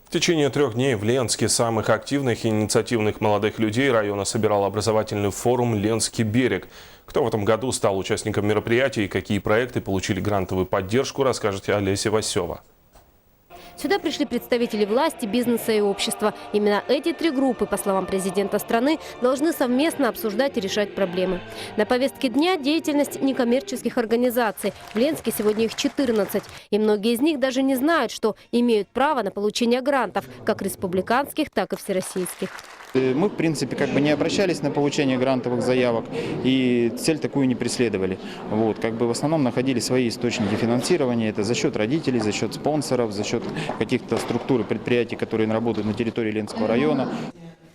В течение 3 дней в Ленске самых активных и инициативных молодых людей района собирал образовательный форум «Ленский берег». Кто в этом году стал участником мероприятия и какие проекты получили грантовую поддержку, расскажет Олеся Васева. Сюда пришли представители власти, бизнеса и общества. Именно эти 3 группы, по словам президента страны, должны совместно обсуждать и решать проблемы. На повестке дня деятельность некоммерческих организаций. В Ленске сегодня их 14. И многие из них даже не знают, что имеют право на получение грантов, как республиканских, так и всероссийских. Мы, в принципе, не обращались на получение грантовых заявок и цель такую не преследовали. В основном находили свои источники финансирования. Это за счет родителей, за счет спонсоров, за счет каких-то структур и предприятий, которые работают на территории Ленского района.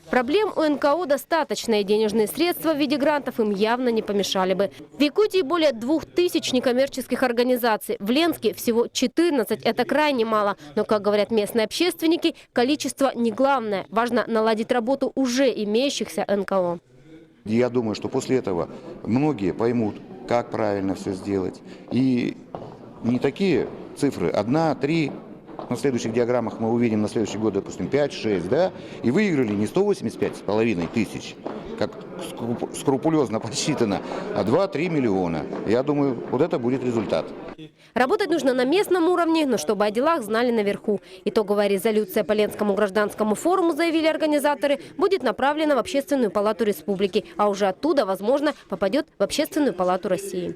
Проблем у НКО достаточно, и денежные средства в виде грантов им явно не помешали бы. В Якутии более 2000 некоммерческих организаций. В Ленске всего 14. Это крайне мало. Но, как говорят местные общественники, количество не главное. Важно наладить работу уже имеющихся НКО. Я думаю, что после этого многие поймут, как правильно все сделать. И не такие цифры, 1, 3. На следующих диаграммах мы увидим на следующий год, допустим, 5-6, да? И выиграли не 185,5 тысяч, как скрупулезно посчитано, а 2-3 миллиона. Я думаю, вот это будет результат. Работать нужно на местном уровне, но чтобы о делах знали наверху. Итоговая резолюция по Ленскому гражданскому форуму, заявили организаторы, будет направлена в Общественную палату республики, а уже оттуда, возможно, попадет в Общественную палату России.